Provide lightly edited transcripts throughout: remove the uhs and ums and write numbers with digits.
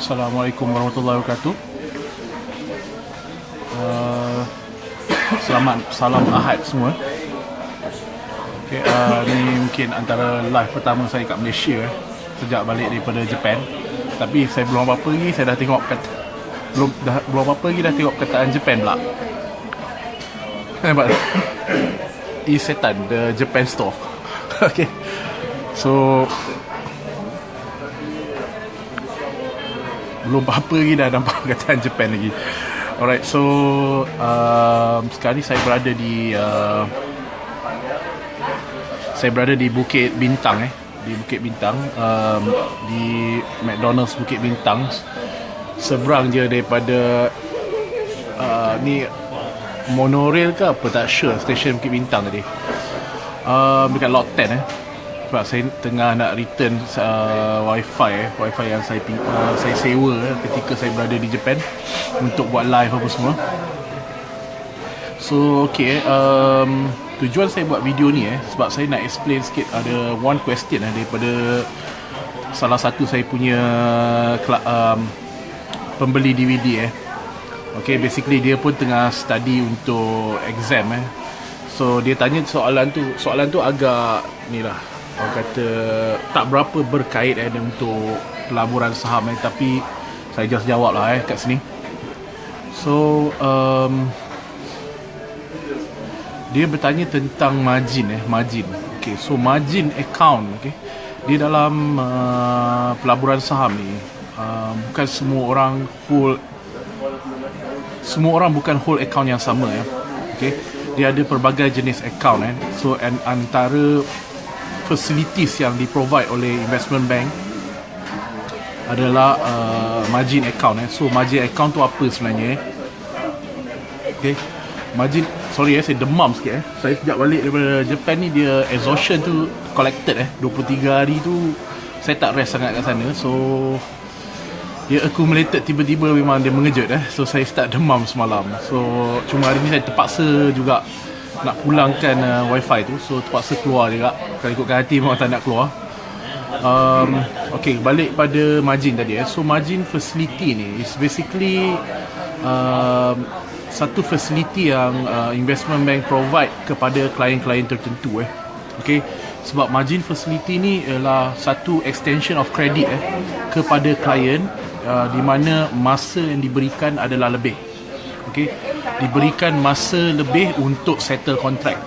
Assalamualaikum warahmatullahi wabarakatuh. Selamat salam Ahad semua. Okay, ni mungkin antara live pertama saya kat Malaysia sejak balik daripada Japan. Tapi saya belum apa-apa lagi, saya dah tengok belum apa-apa lagi dah tengok perkataan Japan pula. Nampak? Isetan, the Japan store. Okay. So belum apa-apa lagi dah nampak perkataan Japan lagi. Alright, so sekarang ni saya berada di Bukit Bintang di Bukit Bintang, di McDonald's Bukit Bintang. Seberang je daripada ni monorail ke apa, tak sure, stesen Bukit Bintang tadi. Dekat lot 10 sebab saya tengah nak return wifi yang saya sewa ketika saya berada di Japan untuk buat live apa semua. So okay, tujuan saya buat video ni sebab saya nak explain sikit. Ada one question daripada salah satu saya punya pembeli DVD Okay, basically dia pun tengah study untuk exam So dia tanya soalan tu agak ni lah, orang kata tak berapa berkait untuk pelaburan saham tapi saya just jawab lah kat sini. So dia bertanya tentang margin Okay, so margin account, okay, di dalam pelaburan saham ni bukan semua orang bukan hold account yang sama Okay, dia ada pelbagai jenis account So antara facilities yang di-provide oleh investment bank adalah margin account So margin account tu apa sebenarnya Okay, margin, sorry saya demam sikit Saya sejak balik daripada Japan ni, dia exhaustion tu collected 23 hari tu saya tak rest sangat kat sana. So dia accumulated, tiba-tiba memang dia mengejut So saya start demam semalam. So cuma hari ni saya terpaksa juga nak pulangkan wifi tu. So terpaksa keluar juga. Kalau ikutkan hati memang tak nak keluar. Okay, balik pada margin tadi So margin facility ni is basically satu facility yang investment bank provide kepada klien-klien tertentu Okay, sebab margin facility ni ialah satu extension of credit kepada klien, di mana masa yang diberikan adalah lebih. Okay, diberikan masa lebih untuk settle contract.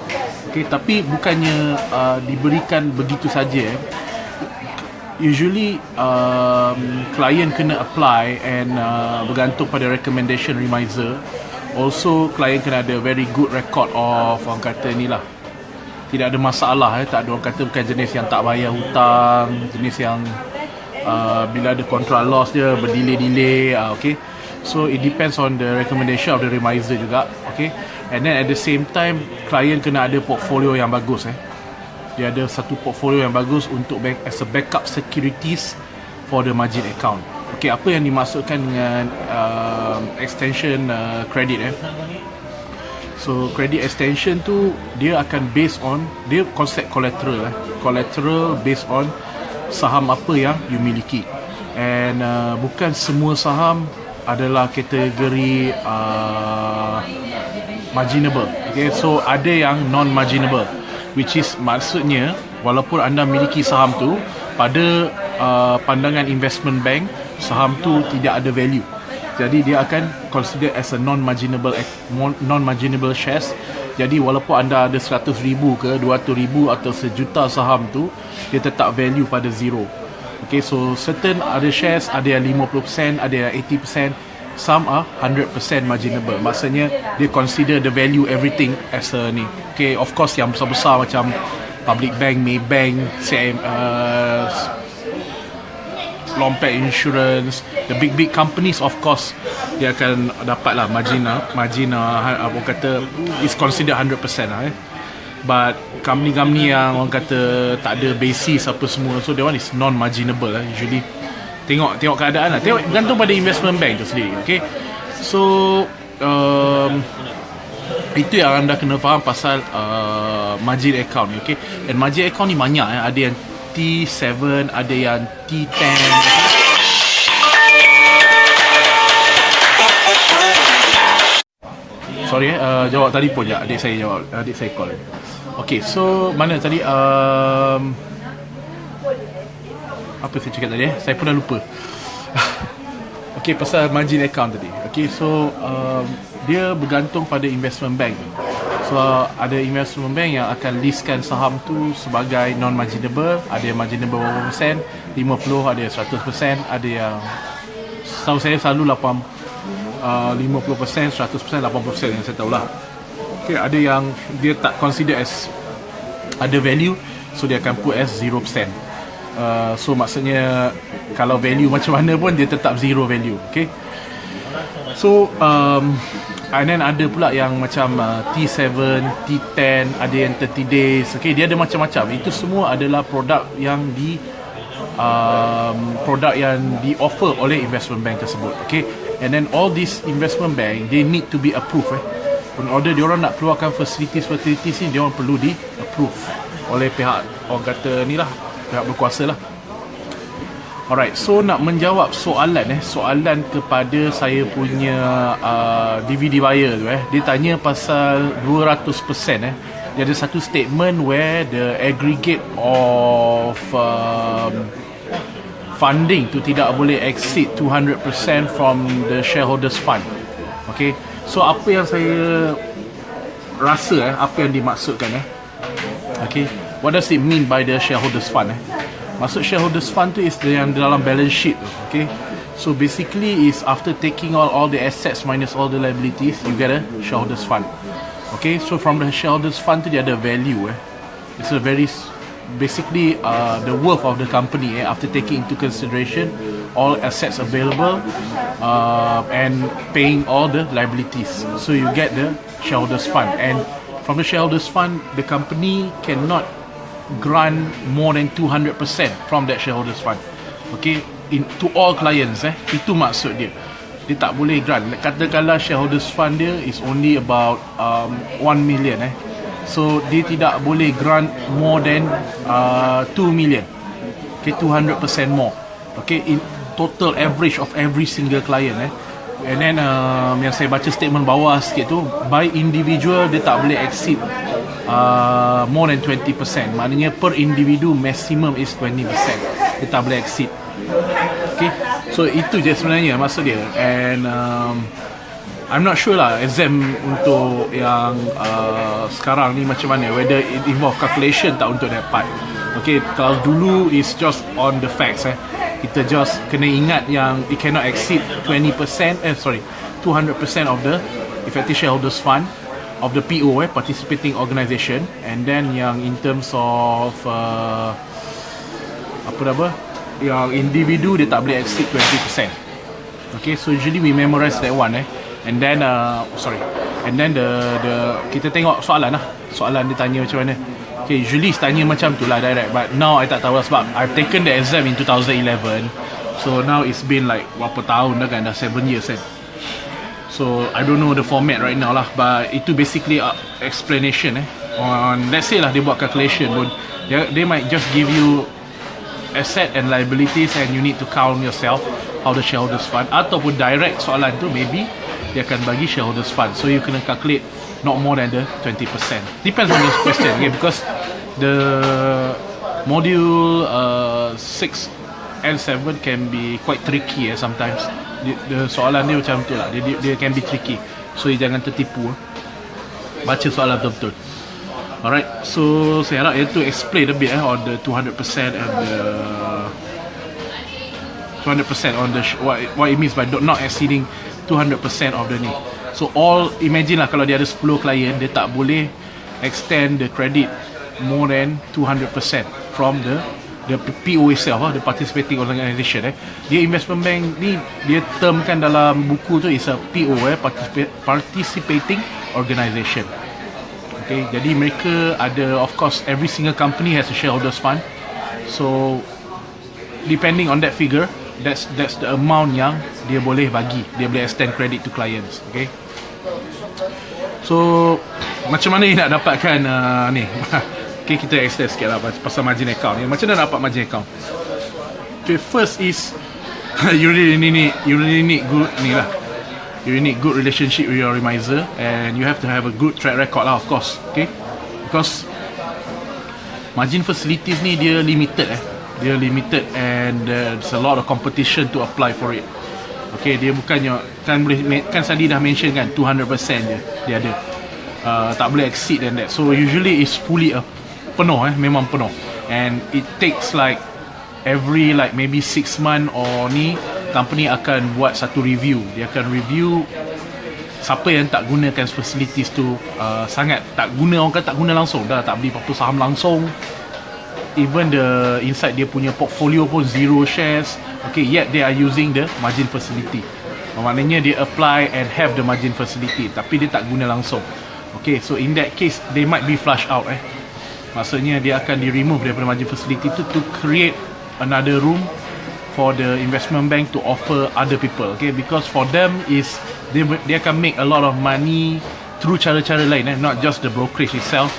Okay, tapi bukannya diberikan begitu saja. Usually klien kena apply and bergantung pada recommendation remiser. Also klien kena ada very good record of, orang kata ni lah, tidak ada masalah tak ada, orang kata bukan jenis yang tak bayar hutang, jenis yang bila ada control loss dia berdelay. Okay, so it depends on the recommendation of the remiser juga. Okay, and then at the same time klien kena ada portfolio yang bagus dia ada satu portfolio yang bagus untuk as a backup securities for the margin account. Okay, apa yang dimaksudkan dengan extension credit So credit extension tu dia akan based on, dia konsep collateral collateral based on saham apa yang you miliki. And bukan semua saham adalah kategori marginable. Okay, so ada yang non-marginable, which is maksudnya walaupun anda miliki saham tu, pada pandangan investment bank saham tu tidak ada value. Jadi dia akan consider as a non-marginable shares. Jadi walaupun anda ada 100,000 ke 200,000 atau sejuta saham tu, dia tetap value pada zero. Okay, so certain other shares ada yang 50%, ada yang 80%, some are 100% marginable. Maksudnya dia consider the value everything as a ni. Okay, of course yang besar-besar macam Public Bank, Maybank, CM, Lompet Insurance, the big companies, of course dia akan dapat lah margin apa kata is considered 100% but company yang orang kata tak ada basis apa semua, so that one is non-marginable usually. Tengok keadaan lah, tengok bergantung pada investment bank tu sendiri. Okay, so itu yang anda kena faham pasal margin account. Okay, and margin account ni banyak ada yang T7, ada yang T10. Sorry jawab telefon je. Adik saya jawab. Adik saya call. Okay, so mana tadi apa saya cakap tadi Saya pun dah lupa. Okay, pasal margin account tadi. Okay, so dia bergantung pada investment bank. So ada investment bank yang akan listkan saham tu sebagai non-marginable. Ada yang marginable berapa persen, 50, ada yang 100%, ada yang setahu saya selalu 50%, 100%, 80% yang saya tahulah. Okay, ada yang dia tak consider as ada value, so dia akan put as 0%. So maksudnya kalau value macam mana pun dia tetap zero value. Okay, so and then ada pula yang macam T7, T10, ada yang 30 days. Okay, dia ada macam-macam. Itu semua adalah produk yang di offer oleh investment bank tersebut. Okay, and then all these investment bank, they need to be approved. In order diorang nak keluarkan facilities ni, diorang perlu di approve oleh pihak, orang kata ni lah, pihak berkuasa lah. Alright, so nak menjawab soalan kepada saya punya DVD buyer tu dia tanya pasal 200%. Dia ada satu statement where the aggregate of funding tu tidak boleh exceed 200% from the shareholders fund. Okay, so apa yang saya rasa apa yang dimaksudkan okay, what does it mean by the shareholders fund Maksud shareholders fund tu is yang dalam balance sheet. Okay, so basically is after taking all the assets minus all the liabilities, you get a shareholders fund. Okay, so from the shareholders fund tu dia ada value it's a very basically the worth of the company after taking into consideration all assets available and paying all the liabilities, so you get the shareholders fund. And from the shareholders fund, the company cannot grant more than 200% from that shareholders fund. Okay, to all clients itu maksud dia. Dia tak boleh grant. Katakanlah shareholders fund dia is only about 1 million so dia tidak boleh grant more than 2 million. Okay, 200% more. Okay, in total average of every single client and then yang saya baca statement bawah sikit tu, by individual dia tak boleh exceed more than 20%. Maknanya per individu maximum is 20%. Dia tak boleh exceed. Okay, so itu je sebenarnya maksud dia. And I'm not sure lah exam untuk yang sekarang ni macam mana, whether it involve calculation tak untuk that part. Okay, kalau dulu is just on the facts kita just kena ingat yang it cannot exceed 200% of the effective shareholders fund of the PO participating organisation. And then yang in terms of yang individu dia tak boleh exceed 20%. Okay, so usually we memorize that one and then and then the kita tengok soalan dia tanya macam mana. Okay, usually tanya macam tu lah direct, but now I tak tahu lah sebab I've taken the exam in 2011, so now it's been like berapa tahun dah kan, dah 7 years so I don't know the format right now lah, but itu basically explanation on, let's say lah dia buat calculation pun, they might just give you asset and liabilities and you need to count yourself how the shareholders fund, ataupun direct soalan tu maybe dia akan bagi shareholders fund, so you kena calculate not more than the 20%. Depends on the question, okay? Because the module 6 and 7 can be quite tricky sometimes. The soalan dia macam tu lah, dia can be tricky, so jangan tertipu. Baca soalan betul-betul. Alright, so saya harap itu explain a bit on the 200% and the 200% on the what it means by not exceeding 200% of the ni. So all, imagine lah kalau dia ada 10 klien, dia tak boleh extend the credit more than 200% from the PO itself, the participating organisation. Dia investment bank ni, dia termkan dalam buku tu is a PO, participating organisation. Okay, jadi mereka ada, of course every single company has a shareholders fund, so depending on that figure, that's the amount yang dia boleh bagi, dia boleh extend credit to clients. Okay, so macam mana nak dapatkan ni? Okay, kita extend sikit lah pasal margin account ni. Macam mana dapat margin account? Okay, first is you really need good ni lah. you need good relationship with your remiser, and you have to have a good track record lah, of course. Okay, because margin facilities ni dia limited dia limited, and there's a lot of competition to apply for it. Okay, dia bukannya kan tadi dah mention kan 200% je dia ada, tak boleh exceed than that. So usually it's fully penuh memang penuh, and it takes like every like maybe 6 month or ni company akan buat satu review. Dia akan review siapa yang tak gunakan facilities tu, sangat tak guna, orang kata tak guna langsung, dah tak beli apa-apa saham langsung, even the inside dia punya portfolio pun zero shares. Okay, yet they are using the margin facility. Maknanya dia apply and have the margin facility, tapi dia tak guna langsung. Okay, so in that case they might be flush out maksudnya dia akan di remove daripada margin facility tu to create another room for the investment bank to offer other people. Okay, because for them is they akan make a lot of money through cara-cara lain, not just the brokerage itself,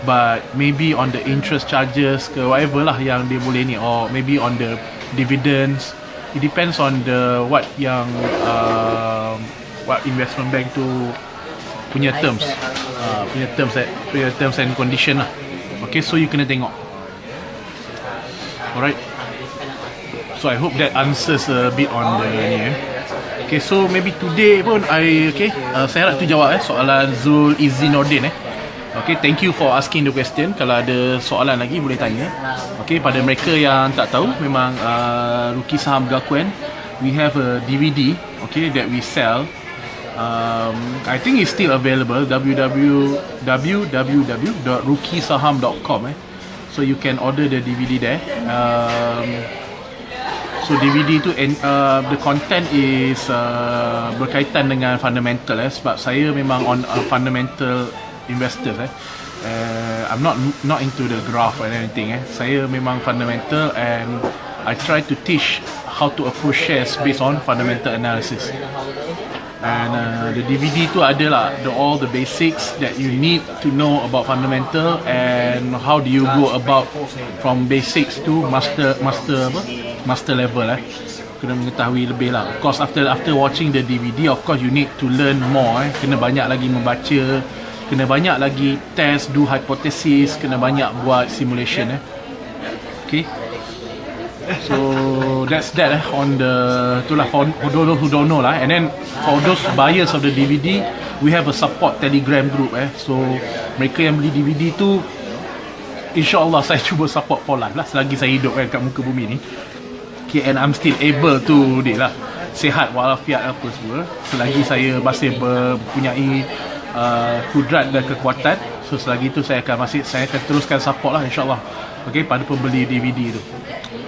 but maybe on the interest charges ke whatever lah yang dia boleh ni, or maybe on the dividends. It depends on the what investment bank tu punya terms, punya terms and condition lah. Okay, so you kena tengok. Alright, so I hope that answers a bit on the ni. Okay, so maybe today pun saya harap tu jawab soalan Zul Izzi Nordin. Okay, thank you for asking the question. Kalau ada soalan lagi boleh tanya. Okay, pada mereka yang tak tahu, memang Ruki Saham Berkait, we have a DVD, okay, that we sell. I think it's still available, www.rukisaham.com. So you can order the DVD there. So DVD tu the content is berkaitan dengan fundamental sebab saya memang on a fundamental investors. I'm not into the graph and anything. Saya memang fundamental, and I try to teach how to approach shares based on fundamental analysis. And the DVD tu adalah all the basics that you need to know about fundamental, and how do you go about from basics to master level. Kena mengetahui lebih lah. Of course, after watching the DVD, of course you need to learn more. Kena banyak lagi membaca, kena banyak lagi test, do hypothesis, kena banyak buat simulation. Okay, so that's that on the itulah for those who don't know lah. And then for those buyers of the DVD, we have a support Telegram group. So mereka yang beli DVD tu, InsyaAllah saya cuba support for life lah selagi saya hidup kat muka bumi ni. Okay, and I'm still able to sihat walafiat apa semua, selagi saya masih mempunyai kudrat dan kekuatan. So selagi tu saya akan teruskan support lah, insyaAllah. Okay, pada pembeli DVD tu.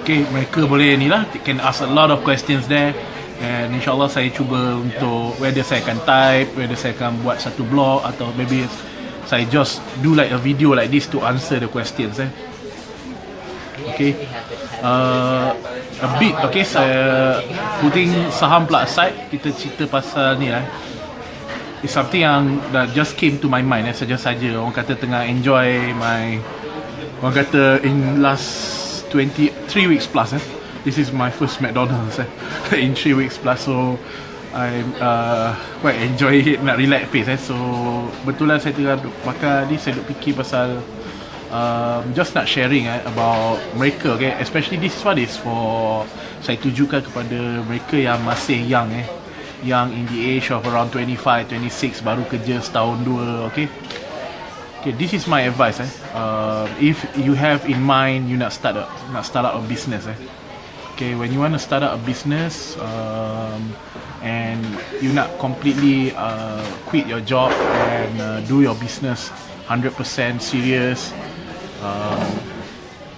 Okay, mereka boleh can ask a lot of questions there, and insyaAllah saya cuba untuk whether saya akan type, whether saya akan buat satu blog, atau maybe saya just do like a video like this to answer the questions. Okay, a bit. Okay, saya putting saham pula aside, kita cerita pasal ni it's something yang that just came to my mind saja-saja. Orang kata tengah enjoy orang kata in last 23 weeks plus. This is my first McDonald's in 3 weeks plus, so I'm quite enjoy it, nak relax pace. So betulan saya tengah makan ni, saya duk fikir pasal just nak sharing about mereka. Okay, especially this one is for, saya tujukan kepada mereka yang masih young in the age of around 25, 26, baru kerja setahun dua. Okay, this is my advice. If you have in mind you nak start up a business. Okay, when you want to start up a business, and you nak completely quit your job and do your business 100% serious,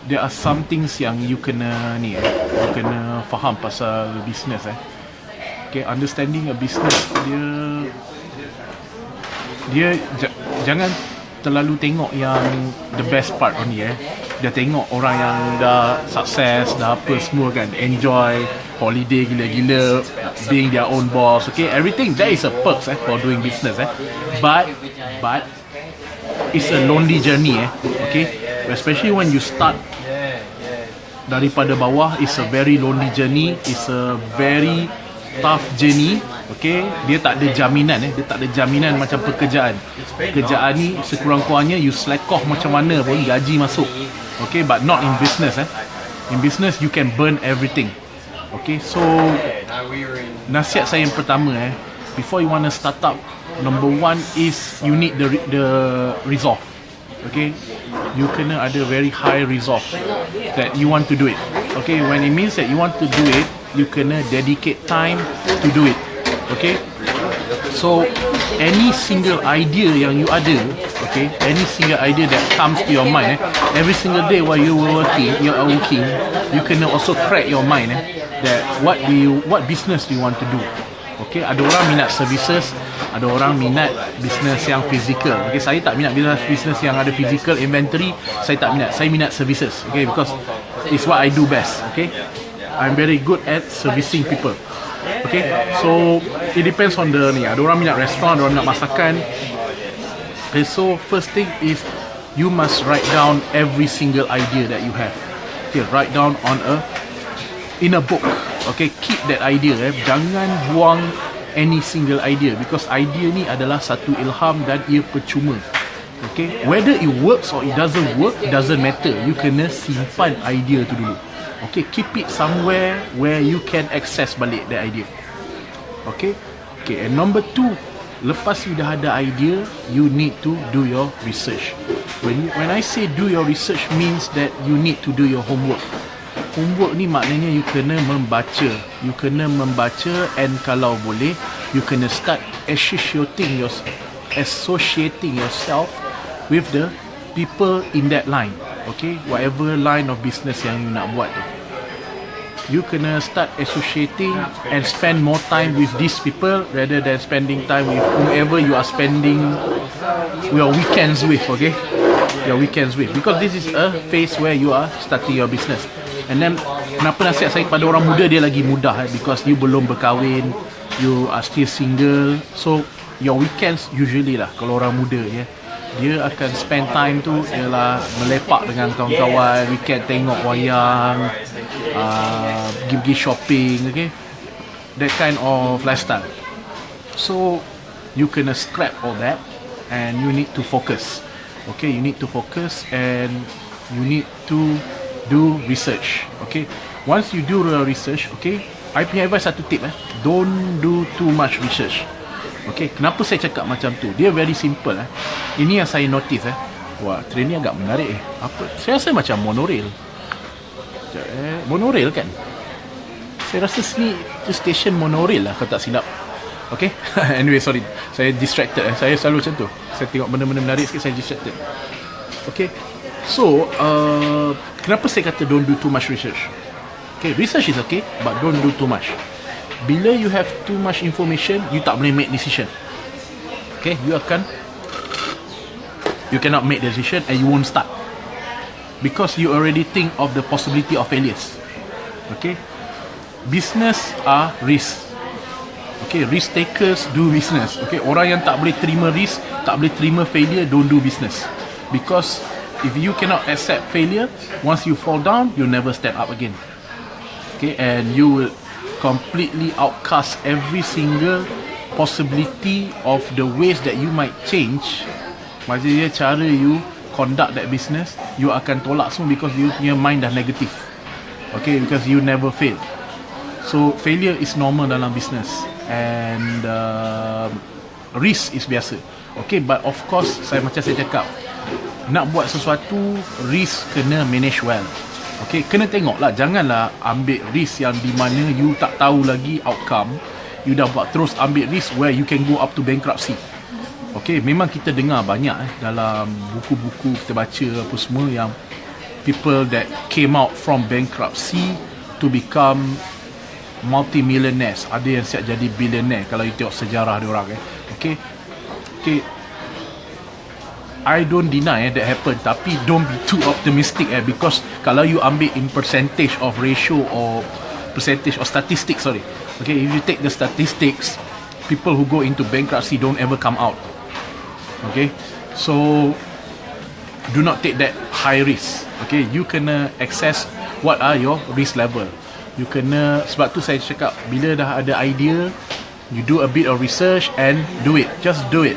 there are some things yang you kena faham pasal business. Okay, understanding a business, dia jangan terlalu tengok yang the best part only. Dia tengok orang yang dah sukses, dah apa semua kan, enjoy holiday gila-gila, being their own boss. Okay, everything that is a perks for doing business. But it's a lonely journey. Okay, especially when you start daripada bawah, it's a very lonely journey. It's a very tough journey. Okay, dia tak ada jaminan dia tak ada jaminan macam pekerjaan ni sekurang-kurangnya you slack off macam mana pun gaji masuk. Okay, but not in business. In business you can burn everything. Okay, so nasihat saya yang pertama before you want to start up, number one is you need the resolve. Okay, you kena ada very high resolve that you want to do it. Okay, when it means that you want to do it, you kena dedicate time to do it. Okay, so any single idea yang you ada, okay, any single idea that comes to your mind every single day while you are working, you kena also crack your mind that what business do you want to do. Okay, ada orang minat services, ada orang minat business yang physical. Okay, saya tak minat business yang ada physical inventory, saya tak minat. Saya minat services. Okay, because it's what I do best. Okay, I'm very good at servicing people. Okay, so it depends on the ni. Ada orang minat restoran, ada orang minat masakan. Okay, so first thing is you must write down every single idea that you have. Okay, write down in a book. Okay, keep that idea. Jangan buang any single idea, because idea ni adalah satu ilham dan ia percuma. Okay, whether it works or it doesn't work, doesn't matter. You kena simpan idea tu dulu. Okay, keep it somewhere where you can access balik that idea. Okay, and number two, lepas you dah ada idea, you need to do your research. When I say do your research, means that you need to do your homework. Homework ni maknanya you kena membaca. And kalau boleh, you kena start associating yourself with the people in that line. Okay, whatever line of business yang you nak buat tu, you kena start associating and spend more time with these people rather than spending time with whoever you are spending your weekends with. Okay, your weekends with, because this is a phase where you are starting your business. And then kenapa nasihat saya kepada orang muda, dia lagi mudah because you belum berkahwin, you are still single. So your weekends usually lah, kalau orang muda dia akan spend time tu ialah melepak dengan kawan-kawan, weekend tengok wayang, pergi shopping. Okay, that kind of lifestyle. So you kena scrap all that and you need to focus. Okay, you need to focus and you need to do research. Okay, once you do the research, okay, I punya advice satu tip don't do too much research. Okay, kenapa saya cakap macam tu? Dia very simple. Ini yang saya notice. Wah, train ni agak menarik. Apa? Saya rasa macam monorail. Monorail kan? Saya rasa sini tu station monorail lah, kalau tak silap. Okay, anyway, sorry, saya distracted. Saya selalu macam tu. Saya tengok benda-benda menarik sikit, saya distracted. Okay, so kenapa saya kata don't do too much research? Okay, research is okay, but don't do too much. Bila you have too much information, you tak boleh make decision. Okay, you cannot make decision and you won't start, because you already think of the possibility of failures. Okay, business are risk. Okay, risk takers do business. Okay, orang yang tak boleh terima risk, tak boleh terima failure, don't do business. Because if you cannot accept failure, once you fall down, you'll never stand up again. Okay, and you will completely outcast every single possibility of the ways that you might change. Maksudnya cara you conduct that business, you akan tolak semua because your mind dah negative. Okay, because you never fail. So failure is normal dalam business, and risk is biasa. Okay, but of course, macam saya cakap, nak buat sesuatu, risk kena manage well. Okay, kena tengok lah, janganlah ambil risk yang di mana you tak tahu lagi outcome. You dah buat terus ambil risk where you can go up to bankruptcy. Okay, memang kita dengar banyak dalam buku-buku kita baca apa semua, yang people that came out from bankruptcy to become multi-millionaires. Ada yang siap jadi billionaire kalau you tengok sejarah dia orang. Okay, I don't deny that happen, tapi don't be too optimistic because kalau you ambil in percentage of ratio or percentage of statistics, okay, if you take the statistics, people who go into bankruptcy don't ever come out. Okay, so do not take that high risk. Okay, you kena access what are your risk level. You kena, sebab tu saya cakap, bila dah ada idea, you do a bit of research and do it. Just do it.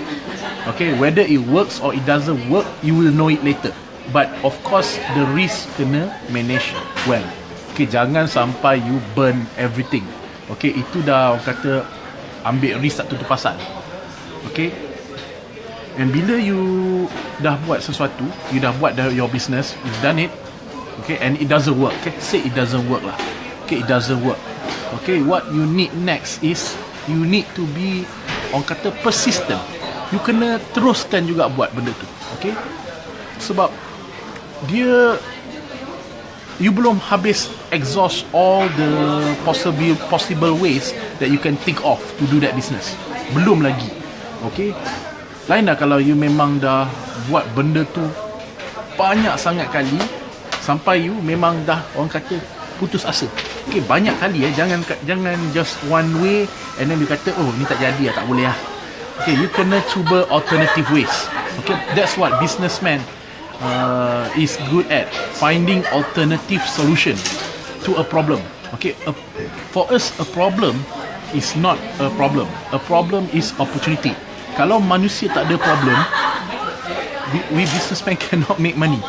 Okay, whether it works or it doesn't work, you will know it later. But of course, the risk kena manage well. Okay, jangan sampai you burn everything. Okay, itu dah orang kata ambil risk tak tutup pasal. Okay, and bila you dah buat sesuatu, you dah buat your business, you've done it, okay, and it doesn't work. Okay, say it doesn't work lah. Okay, it doesn't work. Okay, what you need next is you need to be, orang kata, persistent. You kena teruskan juga buat benda tu. Okay, sebab dia, you belum habis exhaust all the possible ways that you can think of to do that business. Belum lagi. Okay, lain dah kalau you memang dah buat benda tu banyak sangat kali sampai you memang dah, orang kata, putus asa. Okay, banyak kali jangan just one way and then you kata, oh ni tak jadi lah, tak boleh lah. Okay, you kena cuba alternative ways. Okay, that's what businessman is good at, finding alternative solution to a problem. Okay, for us a problem is not a problem. A problem is opportunity. Kalau manusia tak ada problem, we businessmen cannot make money.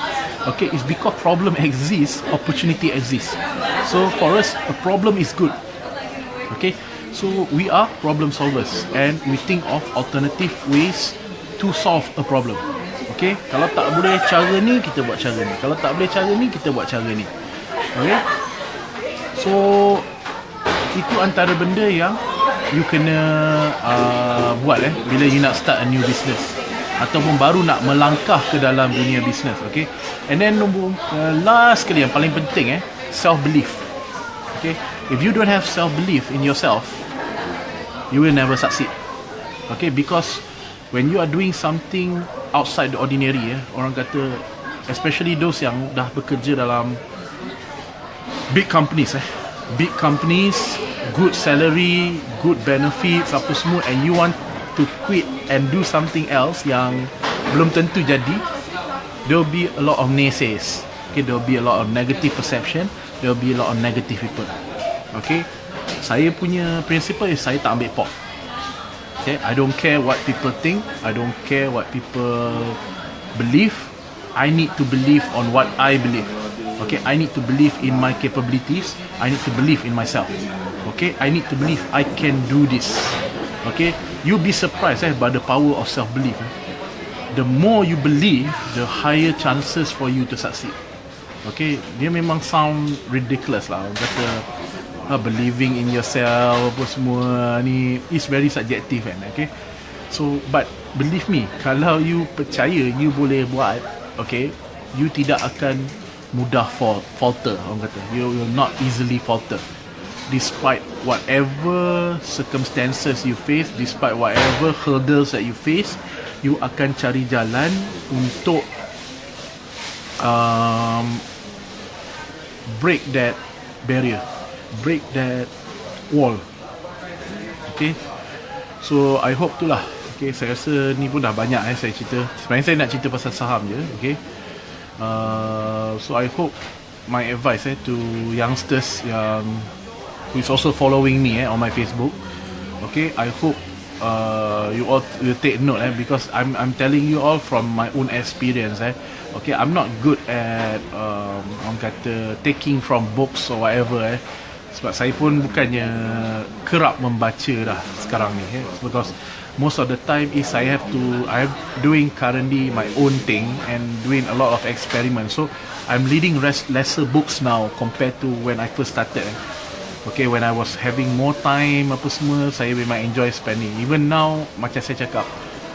Okay, it's because problem exists, opportunity exists. So for us, a problem is good. Okay, so we are problem solvers and we think of alternative ways to solve a problem. Okay, kalau tak boleh cara ni, kita buat cara ni. Kalau tak boleh cara ni, kita buat cara ni. Okay, so itu antara benda yang you kena buat bila you nak start a new business ataupun baru nak melangkah ke dalam dunia business. Okay, and then last sekali yang paling penting, self belief. Okay, if you don't have self belief in yourself, you will never succeed. Okay, because when you are doing something outside the ordinary, orang kata, especially those yang dah bekerja dalam big companies, good salary, good benefits, apa semua, and you want to quit and do something else yang belum tentu jadi, there will be a lot of naysays. Okay, there will be a lot of negative perception, there will be a lot of negative people. Okay, saya punya principle is saya tak ambil pork. Okay, I don't care what people think, I don't care what people believe. I need to believe on what I believe. Okay, I need to believe in my capabilities, I need to believe in myself. Okay, I need to believe I can do this. Okay, you'll be surprised by the power of self-belief. The more you believe, the higher chances for you to succeed. Okay, dia memang sound ridiculous lah, orang kata believing in yourself apa semua ni is very subjective kan. Okay, so but believe me, kalau you percaya you boleh buat, okay, you tidak akan mudah falter, orang kata. You will not easily falter despite whatever circumstances you face, despite whatever hurdles that you face. You akan cari jalan untuk break that barrier, break that wall. Okay, so I hope tu lah. Okay, saya rasa ni pun dah banyak saya cerita. Sebenarnya saya nak cerita pasal saham je. Okay, so I hope my advice to youngsters yang who is also following me on my Facebook. Okay, I hope you all will take note because I'm telling you all from my own experience. Okay, I'm not good at orang kata taking from books or whatever. Sebab saya pun bukannya kerap membaca dah sekarang ni, because most of the time is I'm doing currently my own thing and doing a lot of experiments. So I'm reading lesser books now compared to when I first started. Okay, when I was having more time apa semua, saya memang enjoy spending. Even now, macam saya cakap,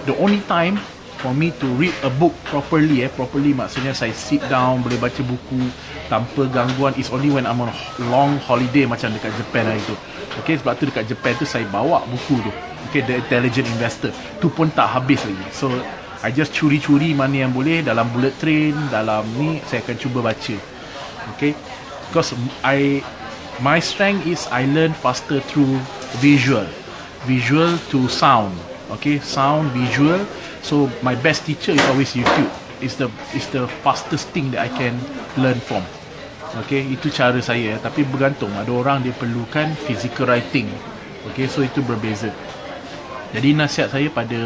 the only time for me to read a book properly, properly maksudnya saya sit down boleh baca buku tanpa gangguan, is only when I'm on long holiday macam dekat Japan hari tu. Okay, sebab tu dekat Japan tu saya bawa buku tu. Okay, The Intelligent Investor. Tu pun tak habis lagi. So I just curi-curi mana yang boleh dalam bullet train, dalam ni saya akan cuba baca. Okay, because my strength is I learn faster through visual to sound. Okay, sound, visual. So my best teacher is always YouTube. It's the fastest thing that I can learn from. Okay, itu cara saya. Tapi bergantung, ada orang dia perlukan physical writing. Okay, so itu berbeza. Jadi nasihat saya pada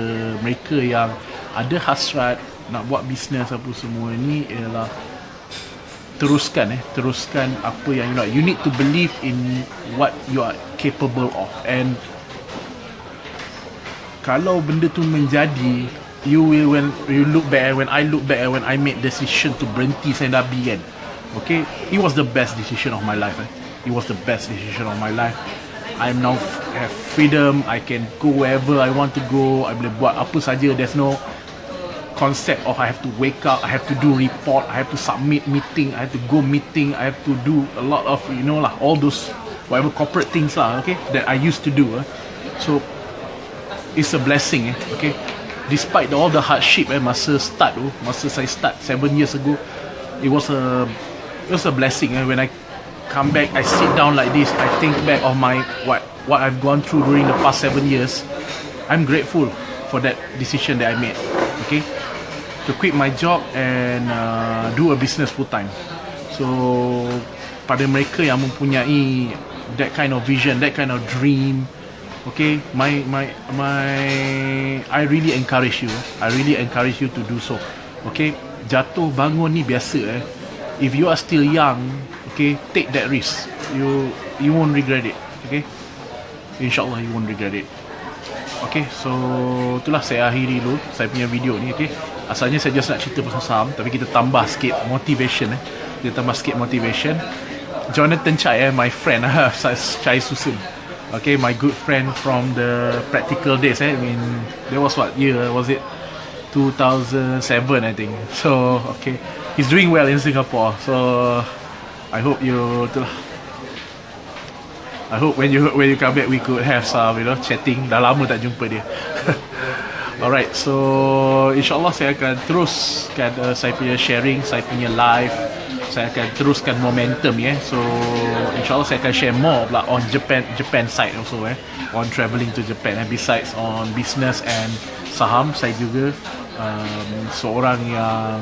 mereka yang ada hasrat nak buat bisnes apa semua ni ialah teruskan apa yang you nak. You need to believe in what you are capable of, and kalau benda tu menjadi, you will, when you look back, when I look back, when I made decision to berhenti saya Nabi kan, okay, it was the best decision of my life. It was the best decision of my life. I'm now have freedom. I can go wherever I want to go. I boleh buat apa saja. There's no concept of I have to wake up, I have to do report, I have to submit meeting, I have to go meeting, I have to do a lot of, you know lah, all those whatever corporate things lah, okay, that I used to do. So it's a blessing, okay. Despite all the hardship, masa saya start 7 years ago, it was a blessing. When I come back, I sit down like this, I think back of my what I've gone through during the past 7 years. I'm grateful for that decision that I made, okay, to quit my job and do a business full time. So pada mereka yang mempunyai that kind of vision, that kind of dream, okay, I really encourage you. I really encourage you to do so. Okay, jatuh bangun ni biasa. If you are still young, okay, take that risk. You won't regret it. Okay, InsyaAllah you won't regret it. Okay, so itulah saya akhiri dulu saya punya video ni. Okay, asalnya saya just nak cerita pasal saham, tapi kita tambah sikit motivation. Kita tambah sikit motivation. Jonathan Chai, my friend, Chai Susun. Okay, my good friend from the practical days. I mean, there was what year was it? 2007, I think. So okay, he's doing well in Singapore. So I hope you, I hope when you come back we could have some, you know, chatting. Dah lama tak jumpa dia. Alright, so InsyaAllah saya akan teruskan saya punya sharing, saya punya live. Saya akan teruskan momentum, so InsyaAllah saya akan share more pula on Japan side also, on travelling to Japan. Besides on business and saham, saya juga seorang yang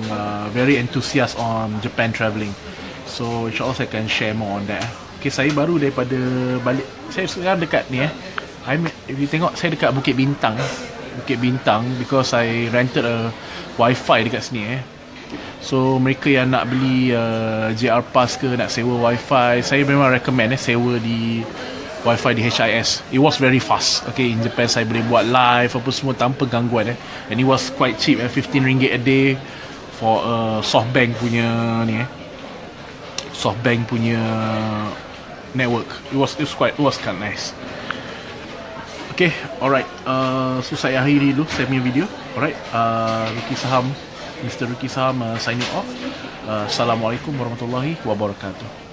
very enthusiast on Japan travelling. So InsyaAllah saya akan share more on that. Okay, saya baru daripada balik. Saya sekarang dekat ni if you tengok, saya dekat Bukit Bintang. Bukit Bintang, because I rented a wifi dekat sini. So mereka yang nak beli JR Pass ke, nak sewa wifi, saya memang recommend sewa di wifi di HIS. It was very fast. Okay, in Japan saya boleh buat live apa semua tanpa gangguan. And it was quite cheap, RM15 a day for SoftBank punya ni. SoftBank punya network. It was kind of nice. Okay, alright. So saya akhiri dulu saya punya video. Alright, Ruki Saham, Mr. Ruki Saham signing off. Assalamualaikum warahmatullahi wabarakatuh.